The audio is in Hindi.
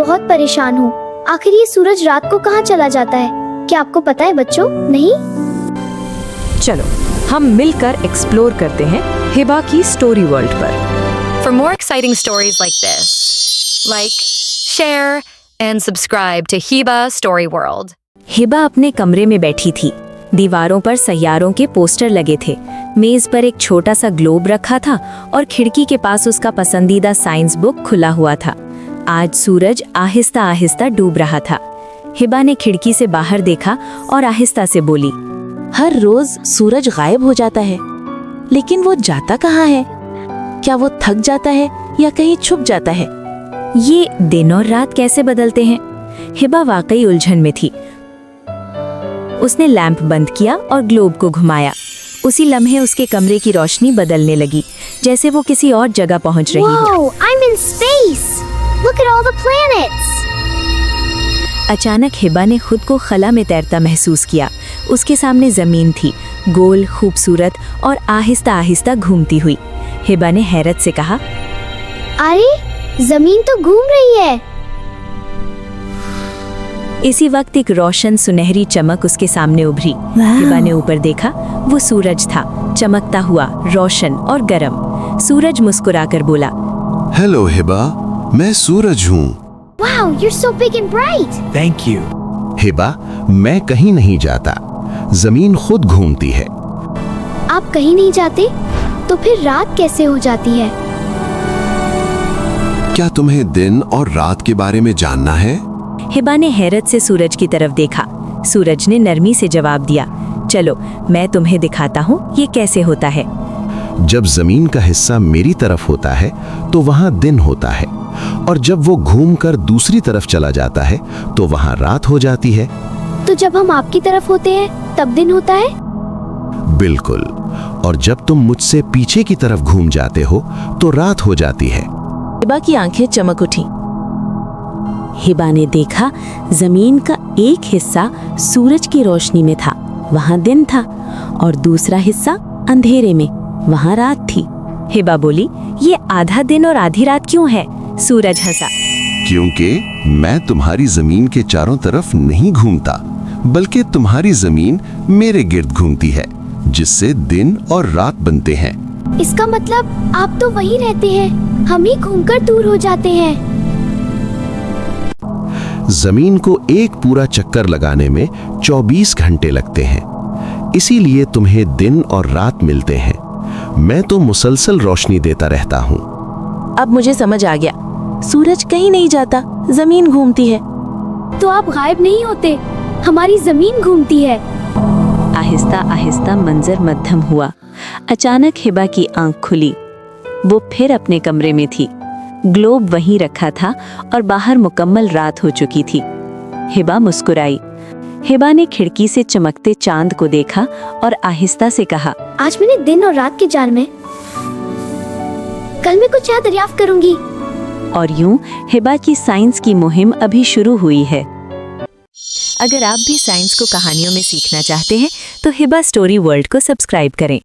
बहुत परेशान हूँ। आखिर ये सूरज रात को कहाँ चला जाता है? क्या आपको पता है बच्चों? नहीं? चलो हम मिलकर एक्सप्लोर करते हैं हिबा की स्टोरी वर्ल्ड पर। For more exciting stories like this, like, share, and subscribe to Hiba Story World. Hiba अपने कमरे में बैठी थी। दीवारों पर सैयारों के पोस्टर लगे थे। मेज पर एक छोटा सा ग्लोब रखा था और खिड़की के पास उसका पसंदीदा साइंस बुक खुला हुआ था। आज सूरज आहिस्ता आहिस्ता डूब रहा था। हिबा ने खिड़की से बाहर देखा और आहिस्ता से बोली, हर रोज सूरज गायब हो जाता है, लेकिन वो जाता कहाँ है? क्या वो थक जाता है या कहीं छुप जाता है? ये दिन और रात कैसे बदलते हैं? हिबा वाकई उलझन में थी। उसने लैंप बंद किया और ग्लोब को घुमाया। उसी लम्हे उसके कमरे की रोशनी बदलने लगी, जैसे वो किसी और जगह पहुंच रही हो। Wow, I'm in space. Look at all the planets. अचानक हिबा ने खुद को खला में तैरता महसूस किया। उसके सामने जमीन थी, गोल, खूबसूरत और आहिस्ता आहिस्ता घूमती हुई। हिबा ने हैरत से कहा, अरे जमीन तो घूम रही है। इसी वक्त एक रोशन सुनहरी चमक उसके सामने उभरी। हिबा ने ऊपर देखा, वो सूरज था, चमकता हुआ, रोशन और गर्म। सूरज मुस्कुराकर बोला, हेलो हिबा, मैं सूरज हूँ। Wow, you're so big and bright. Thank you. Hiba, मैं कहीं नहीं जाता, जमीन खुद घूमती है। आप कहीं नहीं जाते? तो फिर रात कैसे हो जाती है? क्या तुम्हें दिन और रात के बारे में जानना है? हिबा ने हैरत से सूरज की तरफ देखा। सूरज ने नरमी से जवाब दिया, चलो मैं तुम्हें दिखाता हूँ ये कैसे होता है। जब जमीन का हिस्सा मेरी तरफ होता है तो वहाँ दिन होता है, और जब वो घूमकर दूसरी तरफ चला जाता है तो वहाँ रात हो जाती है। तो जब हम आपकी तरफ होते हैं तब दिन होता है? बिल्कुल, और जब तुम मुझसे पीछे की तरफ घूम जाते हो तो रात हो जाती है। हिबा की आंखें चमक उठी। हिबा ने देखा जमीन का एक हिस्सा सूरज की रोशनी में था, वहाँ दिन था, और दूसरा हिस्सा अंधेरे में, वहाँ रात थी। हिबा बोली, ये आधा दिन और आधी रात क्यों है? सूरज हंसा, क्योंकि मैं तुम्हारी जमीन के चारों तरफ नहीं घूमता, बल्कि तुम्हारी जमीन मेरे गिर्द घूमती है, जिससे दिन और रात बनते हैं। इसका मतलब आप तो वहीं रहते हैं, हम ही घूमकर दूर हो जाते हैं। जमीन को एक पूरा चक्कर लगाने में 24 घंटे लगते हैं, इसीलिए तुम्हें दिन और रात मिलते हैं। मैं तो मुसलसल रोशनी देता रहता हूँ। अब मुझे समझ आ गया, सूरज कहीं नहीं जाता, जमीन घूमती है। तो आप गायब नहीं होते, हमारी जमीन घूमती है। आहिस्ता आहिस्ता मंजर मध्यम हुआ। अचानक हिबा की आंख खुली। वो फिर अपने कमरे में थी। ग्लोब वहीं रखा था और बाहर मुकम्मल रात हो चुकी थी। हिबा मुस्कुराई। हिबा ने खिड़की से चमकते चांद को देखा और आहिस्ता से कहा, आज मैंने दिन और रात के जाल में, कल मैं कुछ याद दरियाफ्त करूंगी। और यूं हिबा की साइंस की मुहिम अभी शुरू हुई है। अगर आप भी साइंस को कहानियों में सीखना चाहते हैं तो हिबा स्टोरी वर्ल्ड को सब्सक्राइब करें।